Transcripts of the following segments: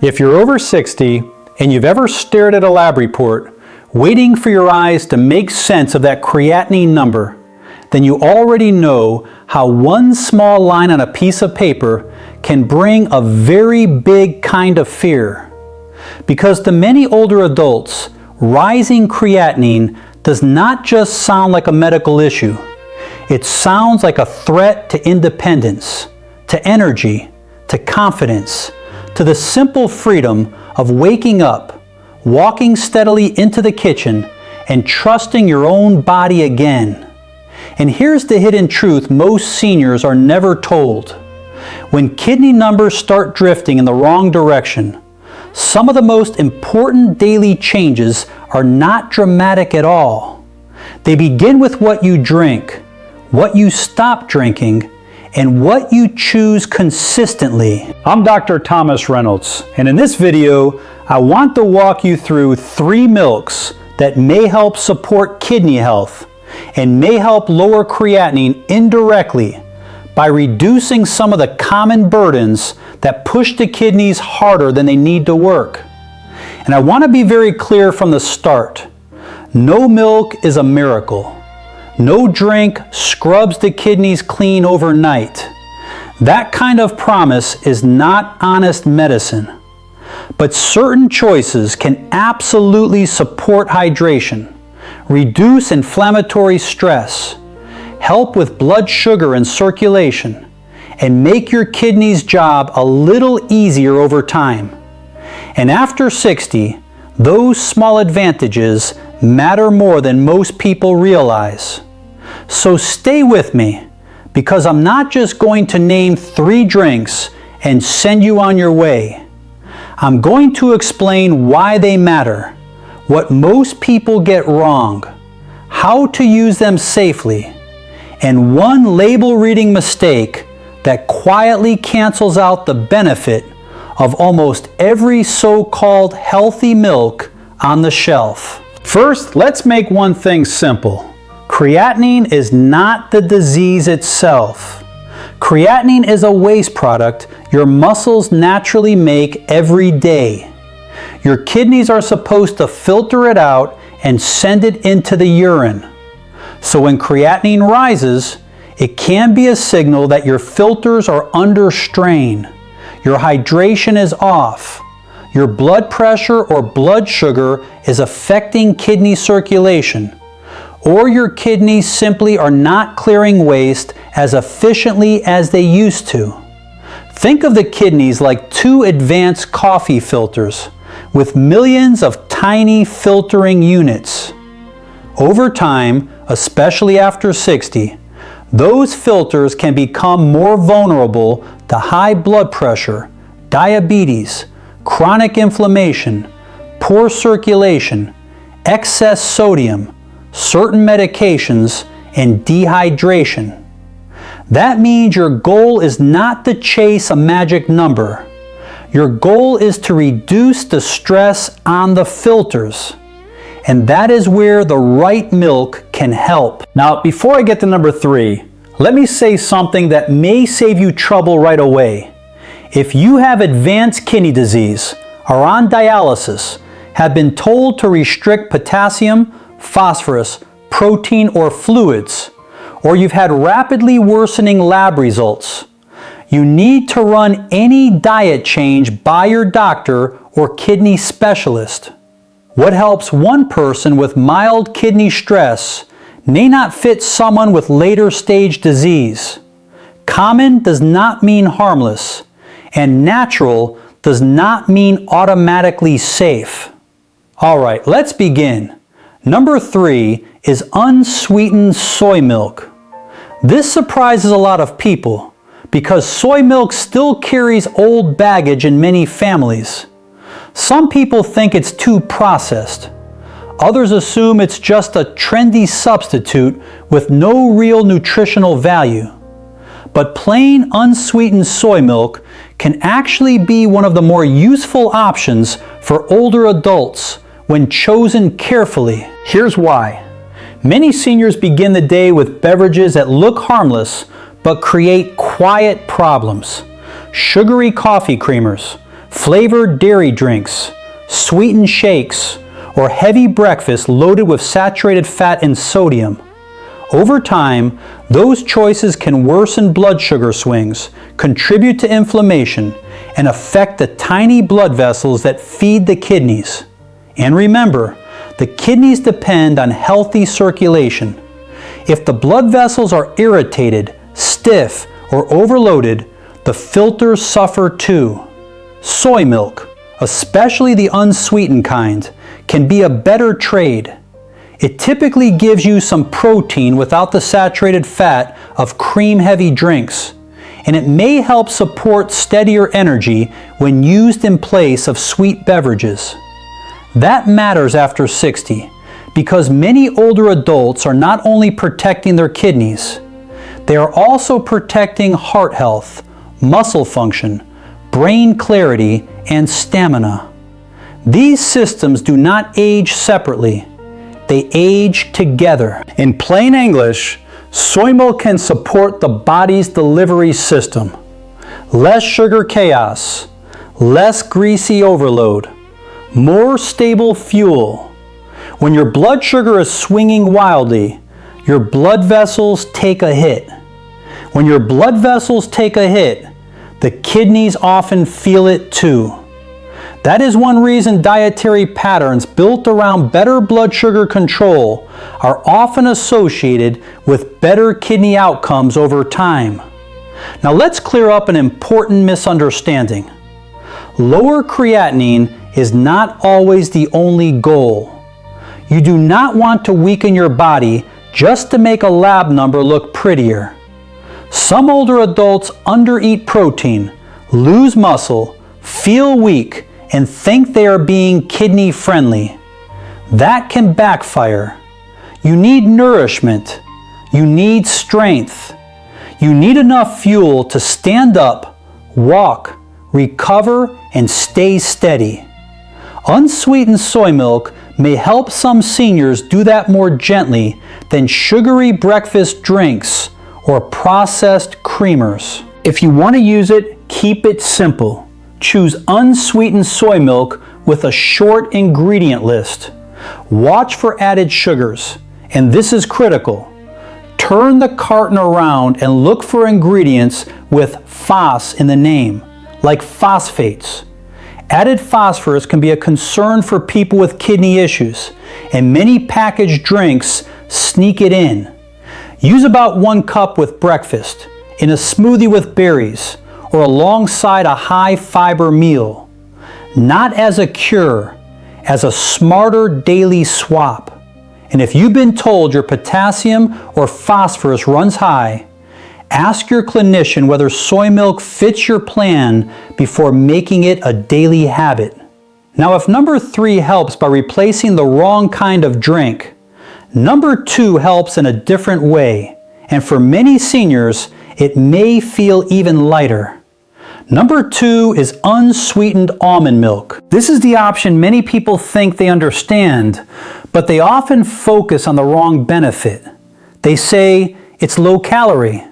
If you're over 60 and you've ever stared at a lab report, waiting for your eyes to make sense of that creatinine number, then you already know how one small line on a piece of paper can bring a very big kind of fear. Because to many older adults, rising creatinine does not just sound like a medical issue. It sounds like a threat to independence, to energy, to confidence, to the simple freedom of waking up, walking steadily into the kitchen, and trusting your own body again. And here's the hidden truth most seniors are never told. When kidney numbers start drifting in the wrong direction, some of the most important daily changes are not dramatic at all. They begin with what you drink, what you stop drinking, and what you choose consistently. I'm Dr. Thomas Reynolds, and in this video, I want to walk you through 3 milks that may help support kidney health and may help lower creatinine indirectly by reducing some of the common burdens that push the kidneys harder than they need to work. And I want to be very clear from the start. No milk is a miracle. No drink scrubs the kidneys clean overnight. That kind of promise is not honest medicine. But certain choices can absolutely support hydration, reduce inflammatory stress, help with blood sugar and circulation, and make your kidneys' job a little easier over time. And after 60, those small advantages matter more than most people realize. So stay with me, because I'm not just going to name 3 drinks and send you on your way. I'm going to explain why they matter, what most people get wrong, how to use them safely, and one label reading mistake that quietly cancels out the benefit of almost every so-called healthy milk on the shelf. First, let's make one thing simple. Creatinine is not the disease itself. Creatinine is a waste product your muscles naturally make every day. Your kidneys are supposed to filter it out and send it into the urine. So when creatinine rises, it can be a signal that your filters are under strain, your hydration is off, your blood pressure or blood sugar is affecting kidney circulation, or your kidneys simply are not clearing waste as efficiently as they used to. Think of the kidneys like 2 advanced coffee filters with millions of tiny filtering units. Over time, especially after 60, those filters can become more vulnerable to high blood pressure, diabetes, chronic inflammation, poor circulation, excess sodium, certain medications, and dehydration. That means your goal is not to chase a magic number. Your goal is to reduce the stress on the filters. And that is where the right milk can help. Now, before I get to number 3, let me say something that may save you trouble right away. If you have advanced kidney disease, are on dialysis, have been told to restrict potassium, phosphorus, protein, or fluids, or you've had rapidly worsening lab results, you need to run any diet change by your doctor or kidney specialist. What helps one person with mild kidney stress may not fit someone with later stage disease. Common does not mean harmless, and natural does not mean automatically safe. All right, let's begin. Number 3 is unsweetened soy milk. This surprises a lot of people because soy milk still carries old baggage in many families. Some people think it's too processed. Others assume it's just a trendy substitute with no real nutritional value. But plain unsweetened soy milk can actually be one of the more useful options for older adults when chosen carefully. Here's why. Many seniors begin the day with beverages that look harmless but create quiet problems. Sugary coffee creamers, flavored dairy drinks, sweetened shakes, or heavy breakfast loaded with saturated fat and sodium. Over time, those choices can worsen blood sugar swings, contribute to inflammation, and affect the tiny blood vessels that feed the kidneys. And remember, the kidneys depend on healthy circulation. If the blood vessels are irritated, stiff, or overloaded, the filters suffer too. Soy milk, especially the unsweetened kind, can be a better trade. It typically gives you some protein without the saturated fat of cream-heavy drinks, and it may help support steadier energy when used in place of sweet beverages. That matters after 60, because many older adults are not only protecting their kidneys, they are also protecting heart health, muscle function, brain clarity, and stamina. These systems do not age separately. They age together. In plain English, soy milk can support the body's delivery system. Less sugar chaos, less greasy overload, more stable fuel. When your blood sugar is swinging wildly, your blood vessels take a hit. When your blood vessels take a hit, the kidneys often feel it too. That is one reason dietary patterns built around better blood sugar control are often associated with better kidney outcomes over time. Now let's clear up an important misunderstanding. Lower creatinine is not always the only goal. You do not want to weaken your body just to make a lab number look prettier. Some older adults undereat protein, lose muscle, feel weak, and think they are being kidney friendly. That can backfire. You need nourishment. You need strength. You need enough fuel to stand up, walk, recover, and stay steady. Unsweetened soy milk may help some seniors do that more gently than sugary breakfast drinks or processed creamers. If you want to use it, keep it simple. Choose unsweetened soy milk with a short ingredient list. Watch for added sugars, and this is critical. Turn the carton around and look for ingredients with phos in the name, like phosphates. Added phosphorus can be a concern for people with kidney issues, and many packaged drinks sneak it in. Use about 1 cup with breakfast, in a smoothie with berries, or alongside a high-fiber meal. Not as a cure, as a smarter daily swap. And if you've been told your potassium or phosphorus runs high, ask your clinician whether soy milk fits your plan before making it a daily habit. Now, if number 3 helps by replacing the wrong kind of drink, number 2 helps in a different way, and for many seniors, it may feel even lighter. Number 2 is unsweetened almond milk. This is the option many people think they understand, but they often focus on the wrong benefit. They say it's low calorie.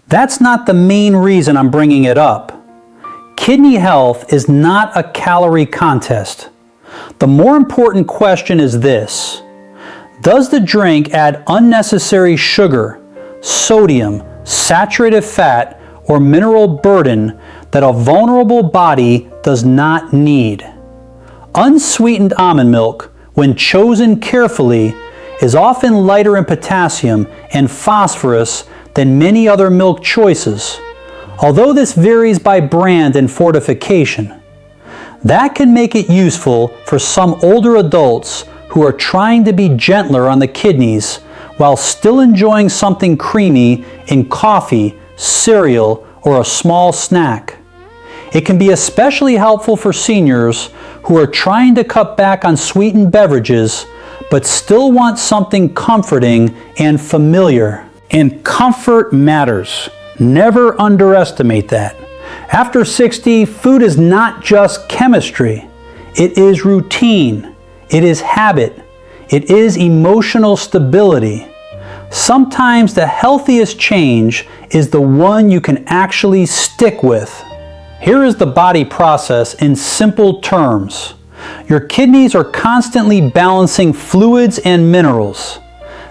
That's not the main reason I'm bringing it up. Kidney health is not a calorie contest. The more important question is this: does the drink add unnecessary sugar, sodium, saturated fat, or mineral burden that a vulnerable body does not need? Unsweetened almond milk, when chosen carefully, is often lighter in potassium and phosphorus than many other milk choices, although this varies by brand and fortification. That can make it useful for some older adults who are trying to be gentler on the kidneys while still enjoying something creamy in coffee, cereal, or a small snack. It can be especially helpful for seniors who are trying to cut back on sweetened beverages but still want something comforting and familiar. And comfort matters. Never underestimate that. After 60, food is not just chemistry. It is routine. It is habit. It is emotional stability. Sometimes the healthiest change is the one you can actually stick with. Here is the body process in simple terms. Your kidneys are constantly balancing fluids and minerals.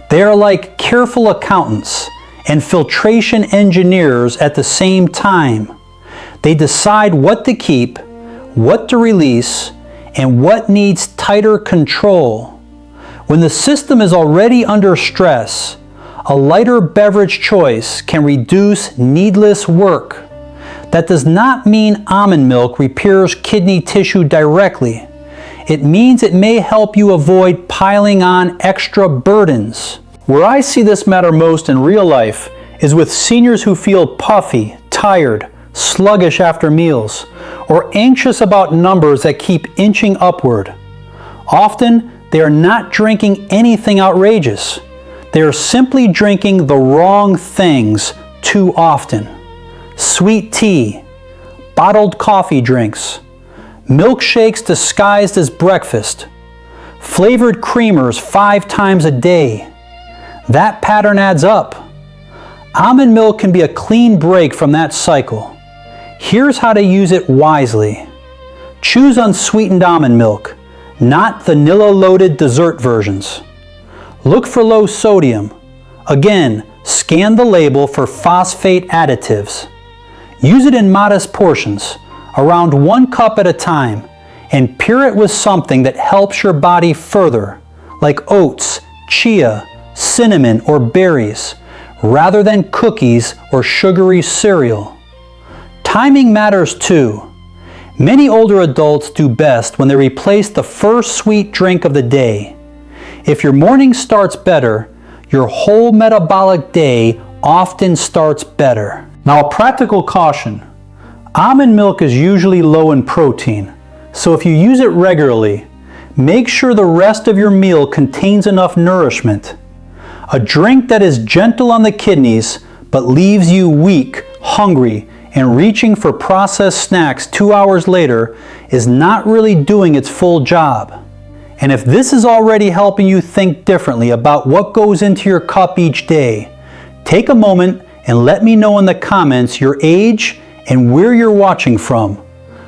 They are like careful accountants and filtration engineers at the same time. They decide what to keep, what to release, and what needs tighter control. When the system is already under stress, a lighter beverage choice can reduce needless work. That does not mean almond milk repairs kidney tissue directly. It means it may help you avoid piling on extra burdens. Where I see this matter most in real life is with seniors who feel puffy, tired, sluggish after meals, or anxious about numbers that keep inching upward. Often, they are not drinking anything outrageous. They are simply drinking the wrong things too often. Sweet tea, bottled coffee drinks, milkshakes disguised as breakfast, flavored creamers 5 times a day. That pattern adds up. Almond milk can be a clean break from that cycle. Here's how to use it wisely. Choose unsweetened almond milk, not vanilla-loaded dessert versions. Look for low sodium. Again, scan the label for phosphate additives. Use it in modest portions, around 1 cup at a time, and pair it with something that helps your body further, like oats, chia, cinnamon, or berries, rather than cookies or sugary cereal. Timing matters too. Many older adults do best when they replace the first sweet drink of the day. If your morning starts better, your whole metabolic day often starts better. Now, a practical caution. Almond milk is usually low in protein, so if you use it regularly, make sure the rest of your meal contains enough nourishment. A drink that is gentle on the kidneys but leaves you weak, hungry, and reaching for processed snacks 2 hours later is not really doing its full job. And if this is already helping you think differently about what goes into your cup each day, take a moment and let me know in the comments your age and where you're watching from.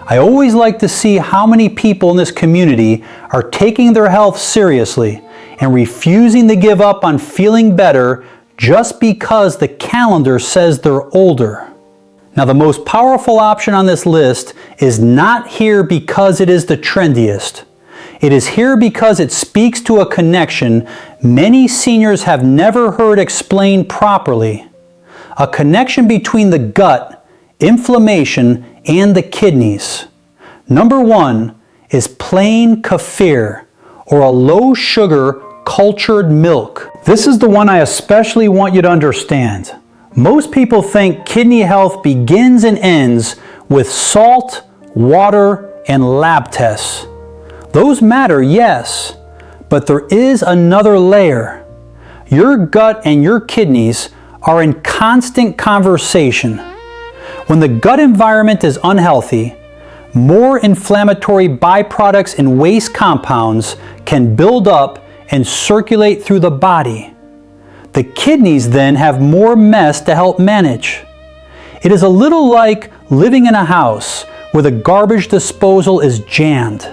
I always like to see how many people in this community are taking their health seriously and refusing to give up on feeling better just because the calendar says they're older. Now, the most powerful option on this list is not here because it is the trendiest. It is here because it speaks to a connection many seniors have never heard explained properly. A connection between the gut, inflammation, and the kidneys. Number 1 is plain kefir, or a low-sugar cultured milk. This is the one I especially want you to understand. Most people think kidney health begins and ends with salt, water, and lab tests. Those matter, yes, but there is another layer. Your gut and your kidneys are in constant conversation. When the gut environment is unhealthy, more inflammatory byproducts and waste compounds can build up and circulate through the body. The kidneys then have more mess to help manage. It is a little like living in a house where the garbage disposal is jammed.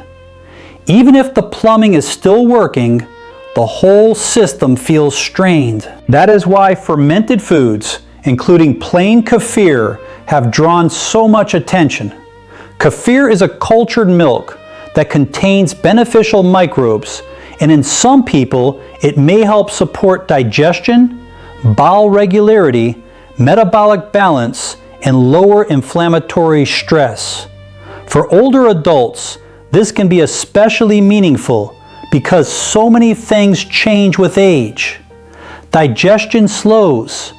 Even if the plumbing is still working, the whole system feels strained. That is why fermented foods, including plain kefir, have drawn so much attention. Kefir is a cultured milk that contains beneficial microbes, and in some people, it may help support digestion, bowel regularity, metabolic balance, and lower inflammatory stress. For older adults, this can be especially meaningful because so many things change with age. Digestion slows,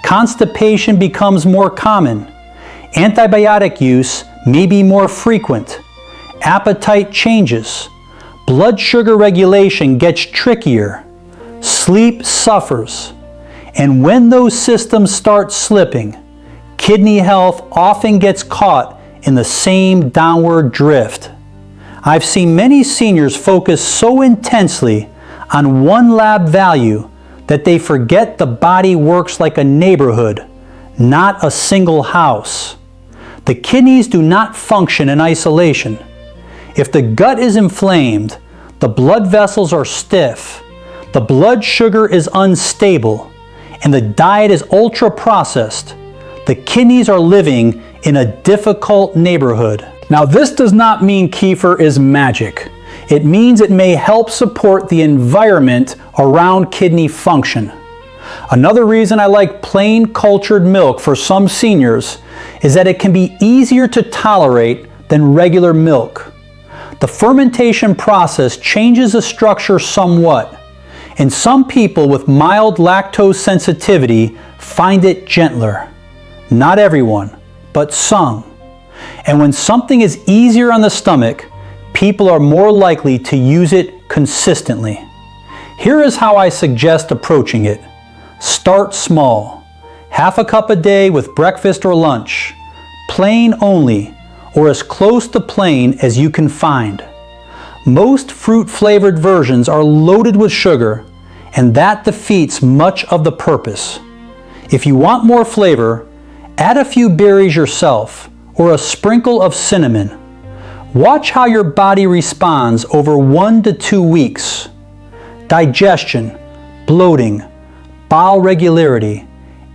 constipation becomes more common, antibiotic use may be more frequent, appetite changes, blood sugar regulation gets trickier, sleep suffers, and when those systems start slipping, kidney health often gets caught in the same downward drift. I've seen many seniors focus so intensely on one lab value that they forget the body works like a neighborhood, not a single house. The The kidneys do not function in isolation. If the gut is inflamed, the blood vessels are stiff, the blood sugar is unstable, and the diet is ultra-processed, the kidneys are living in a difficult neighborhood. Now, this does not mean kefir is magic. It means it may help support the environment around kidney function. Another reason I like plain cultured milk for some seniors is that it can be easier to tolerate than regular milk. The fermentation process changes the structure somewhat, and some people with mild lactose sensitivity find it gentler. Not everyone, but some. And when something is easier on the stomach, people are more likely to use it consistently. Here is how I suggest approaching it. Start small. Half a cup a day with breakfast or lunch. Plain only, or as close to plain as you can find. Most fruit-flavored versions are loaded with sugar, and that defeats much of the purpose. If you want more flavor, add a few berries yourself, or a sprinkle of cinnamon. Watch how your body responds over 1 to 2 weeks. Digestion, bloating, bowel regularity,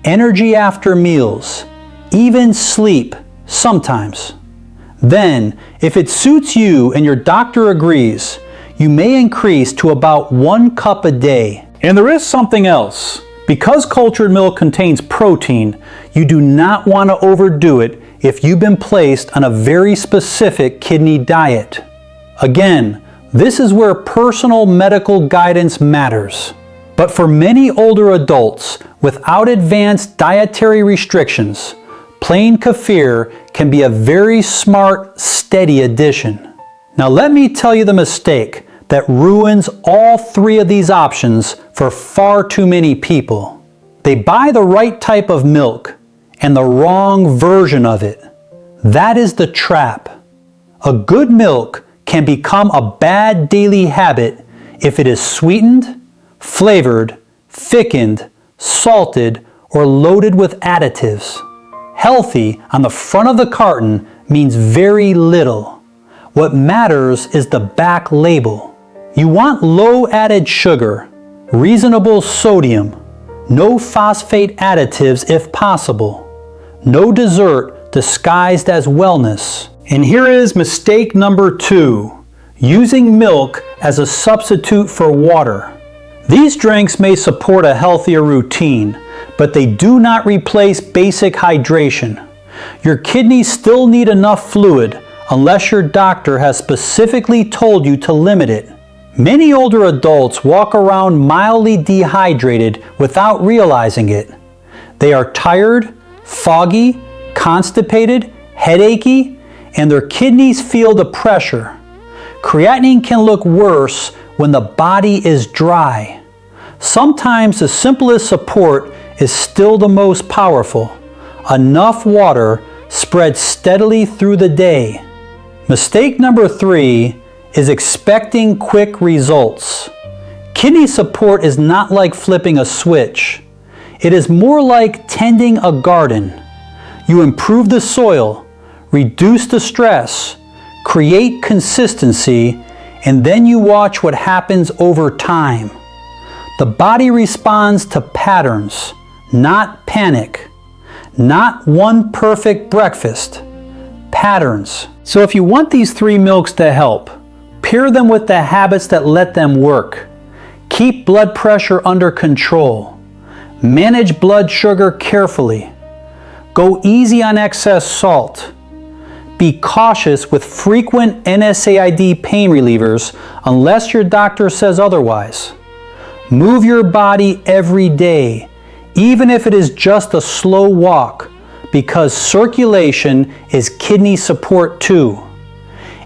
energy after meals, even sleep sometimes. Then, if it suits you and your doctor agrees, you may increase to about 1 cup a day. And there is something else. Because cultured milk contains protein, you do not want to overdo it if you've been placed on a very specific kidney diet. Again, this is where personal medical guidance matters. But for many older adults without advanced dietary restrictions, plain kefir can be a very smart, steady addition. Now let me tell you the mistake that ruins all 3 of these options for far too many people. They buy the right type of milk and the wrong version of it. That is the trap. A good milk can become a bad daily habit if it is sweetened, flavored, thickened, salted, or loaded with additives. Healthy on the front of the carton means very little. What matters is the back label. You want low added sugar, reasonable sodium, no phosphate additives if possible, no dessert disguised as wellness. And here is mistake number 2, using milk as a substitute for water. These drinks may support a healthier routine, but they do not replace basic hydration. Your kidneys still need enough fluid unless your doctor has specifically told you to limit it. Many older adults walk around mildly dehydrated without realizing it. They are tired, foggy, constipated, headachy, and their kidneys feel the pressure. Creatinine can look worse when the body is dry. Sometimes the simplest support is still the most powerful. Enough water spread steadily through the day. Mistake number 3 is expecting quick results. Kidney support is not like flipping a switch. It is more like tending a garden. You improve the soil, reduce the stress, create consistency, and then you watch what happens over time. The body responds to patterns, not panic. Not one perfect breakfast. Patterns. So if you want these 3 milks to help, pair them with the habits that let them work. Keep blood pressure under control. Manage blood sugar carefully. Go easy on excess salt. Be cautious with frequent NSAID pain relievers unless your doctor says otherwise. Move your body every day, even if it is just a slow walk, because circulation is kidney support too.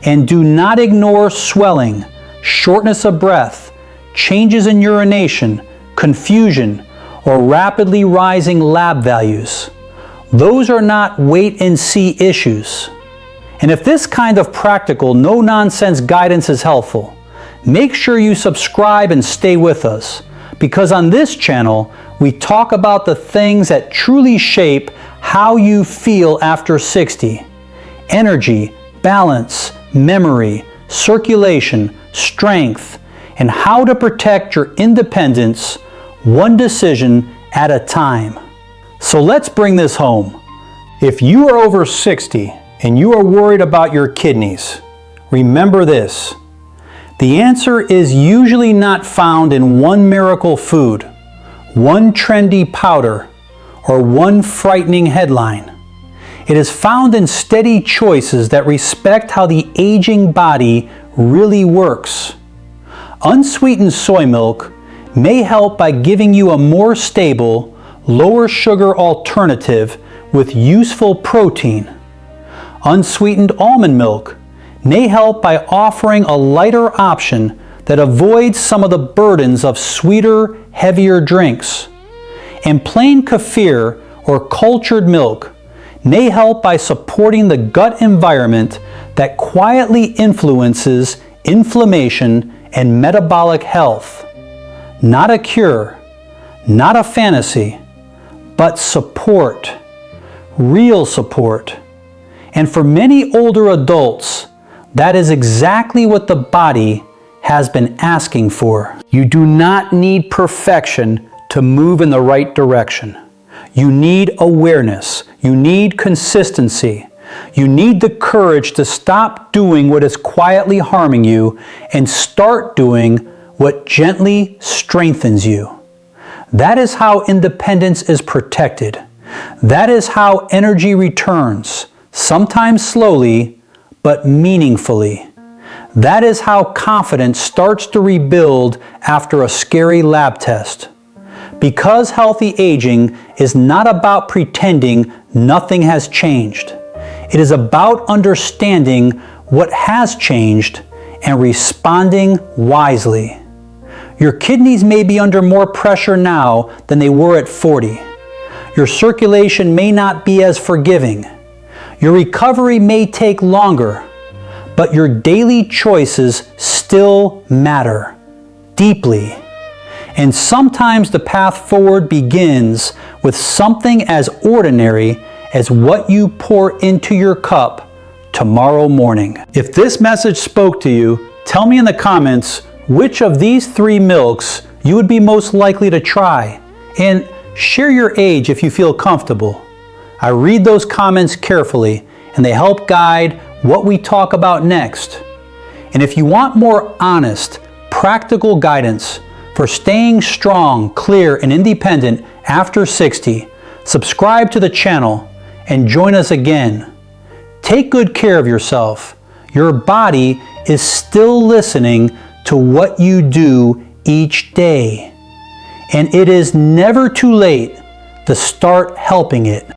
And do not ignore swelling, shortness of breath, changes in urination, confusion, or rapidly rising lab values. Those are not wait and see issues. And if this kind of practical, no-nonsense guidance is helpful, make sure you subscribe and stay with us, because on this channel, we talk about the things that truly shape how you feel after 60. energy, balance, memory, circulation, strength, and how to protect your independence one decision at a time. So let's bring this home. If you are over 60 and you are worried about your kidneys, remember this. The answer is usually not found in one miracle food, one trendy powder, or one frightening headline. It is found in steady choices that respect how the aging body really works. Unsweetened soy milk may help by giving you a more stable, lower sugar alternative with useful protein. Unsweetened almond milk may help by offering a lighter option that avoids some of the burdens of sweeter, heavier drinks. And plain kefir or cultured milk may help by supporting the gut environment that quietly influences inflammation and metabolic health. Not a cure, not a fantasy, but support, real support. And for many older adults, that is exactly what the body has been asking for. You do not need perfection to move in the right direction. You need awareness. You need consistency. You need the courage to stop doing what is quietly harming you and start doing what gently strengthens you. That is how independence is protected. That is how energy returns, sometimes slowly, but meaningfully. That is how confidence starts to rebuild after a scary lab test. Because healthy aging is not about pretending nothing has changed. It is about understanding what has changed and responding wisely. Your kidneys may be under more pressure now than they were at 40. Your circulation may not be as forgiving. Your recovery may take longer, but your daily choices still matter deeply. And sometimes the path forward begins with something as ordinary as what you pour into your cup tomorrow morning. If this message spoke to you, tell me in the comments which of these 3 milks you would be most likely to try, and share your age if you feel comfortable. I read those comments carefully, and they help guide what we talk about next. And if you want more honest, practical guidance for staying strong, clear, and independent after 60, subscribe to the channel and join us again. Take good care of yourself. Your body is still listening to what you do each day. And it is never too late to start helping it.